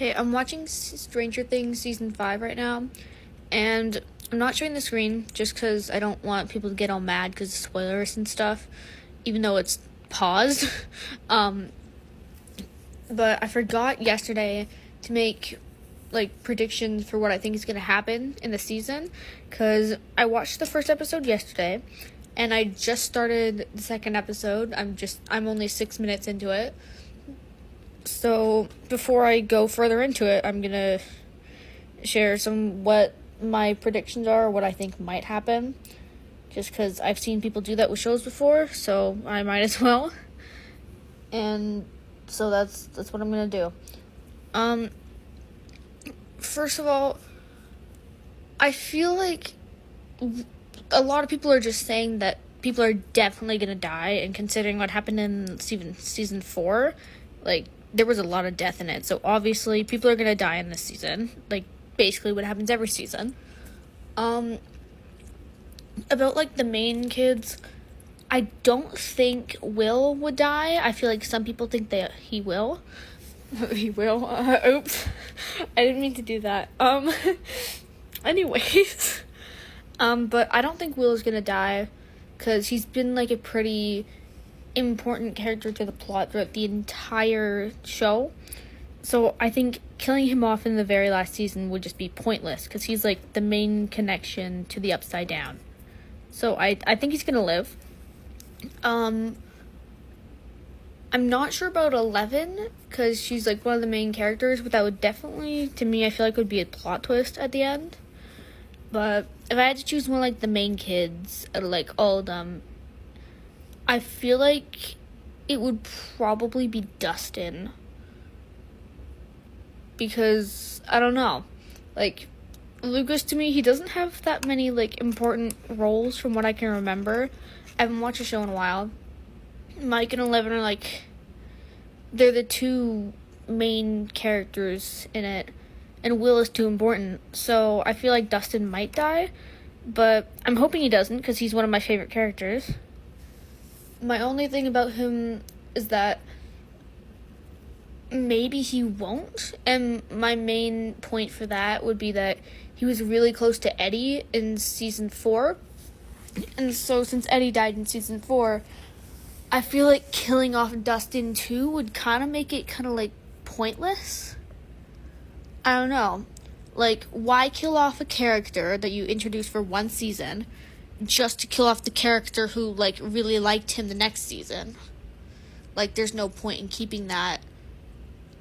Okay, I'm watching Stranger Things season 5 right now, and I'm not showing the screen just because I don't want people to get all mad because of spoilers and stuff, even though it's paused. But I forgot yesterday to make predictions for what I think is going to happen in the season, because I watched the first episode yesterday, and I just started the second episode. I'm only 6 minutes into it. So before I go further into it, I'm going to share what my predictions are, what I think might happen, just because I've seen people do that with shows before, so I might as well. And so that's what I'm going to do. First of all, I feel like a lot of people are just saying that people are definitely going to die, and considering what happened in season 4, there was a lot of death in it, so obviously people are going to die in this season, basically what happens every season. About, the main kids, I don't think Will would die. I feel like some people think that he will. He will? Oops. I didn't mean to do that. Anyways. But I don't think Will is going to die, because he's been, a pretty important character to the plot throughout the entire show. So I think killing him off in the very last season would just be pointless, because he's the main connection to the Upside Down. So I think he's gonna live. I'm not sure about 11, because she's one of the main characters, but that would definitely, to me, I feel would be a plot twist at the end. But if I had to choose one the main kids out of all of them, I feel like it would probably be Dustin. Because, I don't know. Lucas, to me, he doesn't have that many, important roles from what I can remember. I haven't watched the show in a while. Mike and 11 are, they're the two main characters in it. And Will is too important. So, I feel like Dustin might die. But I'm hoping he doesn't, because he's one of my favorite characters. My only thing about him is that maybe he won't, and my main point for that would be that he was really close to Eddie in season 4, and so since Eddie died in season 4, I feel like killing off Dustin too would kind of make it pointless. I don't know. Why kill off a character that you introduced for one season just to kill off the character who, really liked him the next season? There's no point in keeping that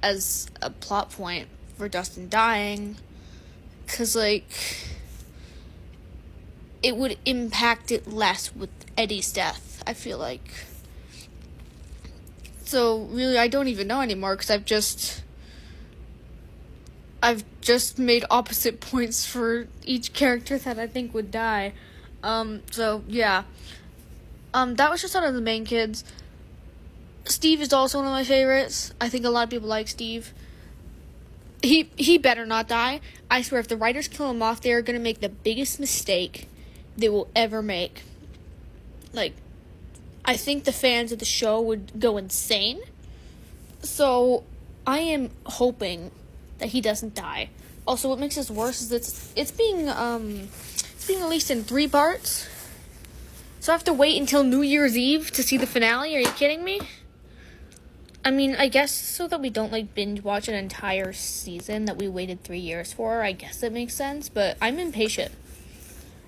as a plot point for Dustin dying, because, it would impact it less with Eddie's death, I feel like. So, really, I don't even know anymore, because I've just made opposite points for each character that I think would die. So, yeah. That was just out of the main kids. Steve is also one of my favorites. I think a lot of people like Steve. He better not die. I swear, if the writers kill him off, they are going to make the biggest mistake they will ever make. I think the fans of the show would go insane. So, I am hoping that he doesn't die. Also, what makes this worse is it's being released in 3 parts. So I have to wait until New Year's Eve to see the finale? Are you kidding me? I mean, I guess so that we don't, binge watch an entire season that we waited 3 years for. I guess that makes sense, but I'm impatient.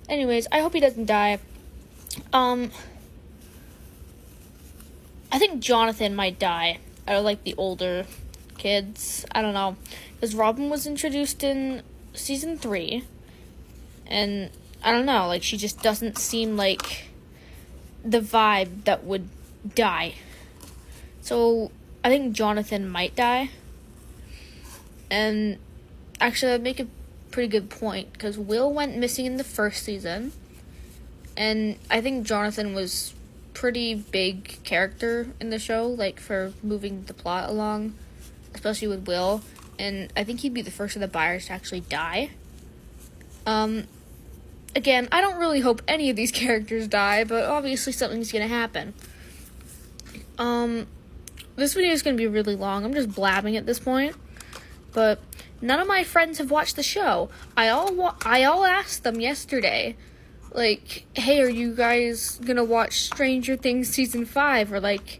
Anyways, I hope he doesn't die. I think Jonathan might die out of, the older kids. I don't know. Because Robin was introduced in season 3. And I don't know, she just doesn't seem like the vibe that would die. So, I think Jonathan might die. And actually, I'd make a pretty good point, because Will went missing in the first season. And I think Jonathan was pretty big character in the show, for moving the plot along, especially with Will. And I think he'd be the first of the Byers to actually die. Again, I don't really hope any of these characters die, but obviously something's gonna happen. This video is gonna be really long. I'm just blabbing at this point. but none of my friends have watched the show. I all asked them yesterday, like, hey, are you guys gonna watch Stranger Things season 5, or like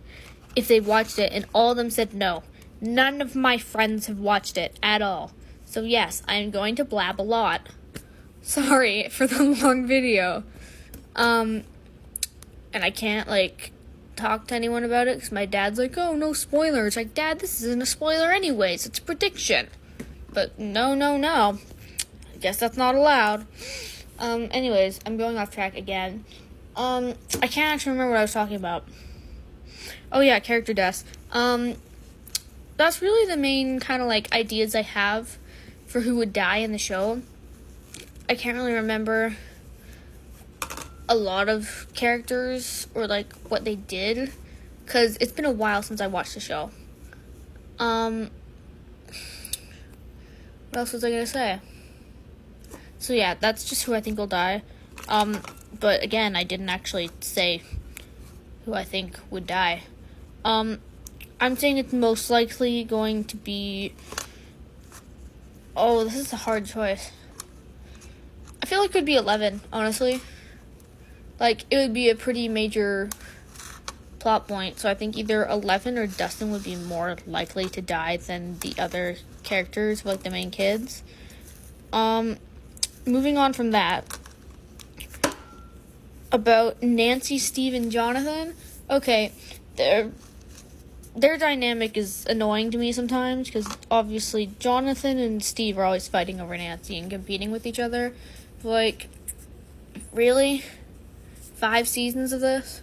if they watched it, and all of them said no. None of my friends have watched it at all. So yes, I'm going to blab a lot. Sorry for the long video. And I can't like talk to anyone about it because my dad's like, oh, no spoilers. Like, Dad, this isn't a spoiler anyways. It's a prediction. But no. I guess that's not allowed. Anyways, I'm going off track again. I can't actually remember what I was talking about. Oh yeah, character deaths. That's really the main kind of like ideas I have for who would die in the show. I can't really remember a lot of characters or like what they did because it's been a while since I watched the show. What else was I gonna say? So yeah, that's just who I think will die. But again, I didn't actually say who I think would die. I'm saying it's most likely going to be... Oh, this is a hard choice. I feel like it could be 11, honestly. Like, it would be a pretty major plot point. So I think either 11 or Dustin would be more likely to die than the other characters, like the main kids. Moving on from that. About Nancy, Steve, and Jonathan. Okay, their dynamic is annoying to me sometimes because obviously Jonathan and Steve are always fighting over Nancy and competing with each other. Like, really? 5 seasons of this?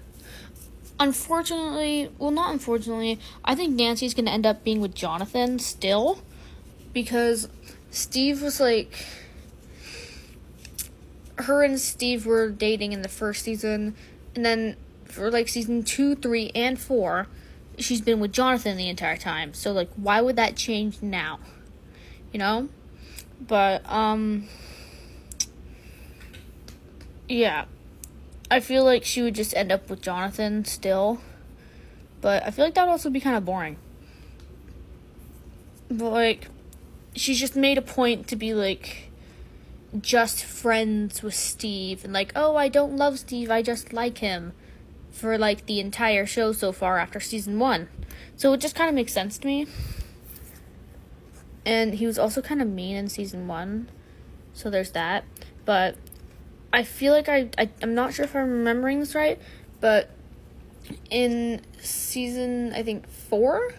Unfortunately, well, not unfortunately, I think Nancy's gonna end up being with Jonathan still because Steve was like... Her and Steve were dating in the first season, and then for like season 2, 3, and 4, she's been with Jonathan the entire time. So like, why would that change now? You know? But yeah, I feel like she would just end up with Jonathan still, but I feel like that would also be kind of boring. But like, she's just made a point to be like just friends with Steve and like, oh, I don't love Steve, I just like him, for like the entire show so far after season 1. So it just kind of makes sense to me. And he was also kind of mean in season 1, so there's that. But I feel like I'm not sure if I'm remembering this right, but in season, I think 4,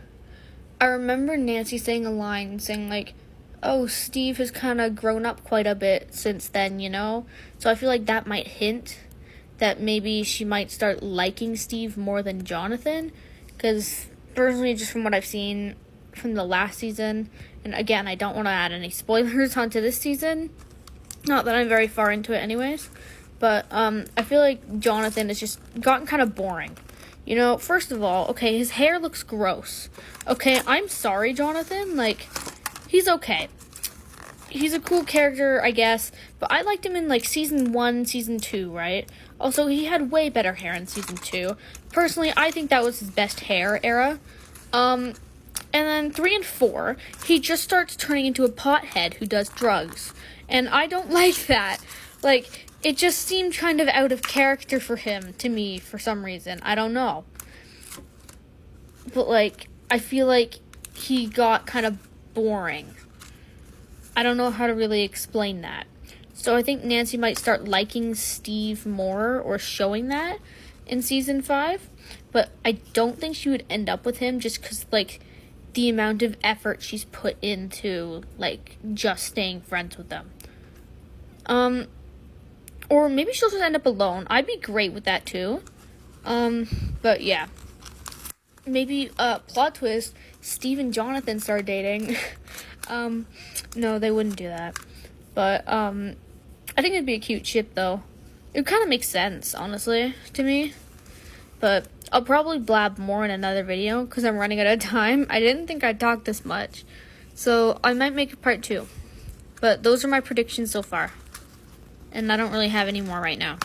I remember Nancy saying a line saying like, oh, Steve has kind of grown up quite a bit since then, you know? So I feel like that might hint that maybe she might start liking Steve more than Jonathan. Because personally, just from what I've seen from the last season, and again, I don't want to add any spoilers onto this season. Not that I'm very far into it anyways. But I feel like Jonathan has just gotten kind of boring. You know, first of all, okay, his hair looks gross. Okay, I'm sorry, Jonathan. Like... He's okay. He's a cool character, I guess, but I liked him in, like, season 1, season 2, right? Also, he had way better hair in season 2. Personally, I think that was his best hair era. And then 3 and 4, he just starts turning into a pothead who does drugs. And I don't like that. Like, it just seemed kind of out of character for him, to me, for some reason. I don't know. But, like, I feel like he got kind of boring. I don't know how to really explain that. So I think Nancy might start liking Steve more or showing that in season 5. But I don't think she would end up with him just because, like, the amount of effort she's put into, like, just staying friends with them. Or maybe she'll just end up alone. I'd be great with that too. But yeah. Maybe, plot twist, Steve and Jonathan start dating. No, they wouldn't do that. But, I think it'd be a cute ship, though. It kind of makes sense, honestly, to me. But I'll probably blab more in another video, because I'm running out of time. I didn't think I'd talk this much. So, I might make a part 2. But those are my predictions so far. And I don't really have any more right now.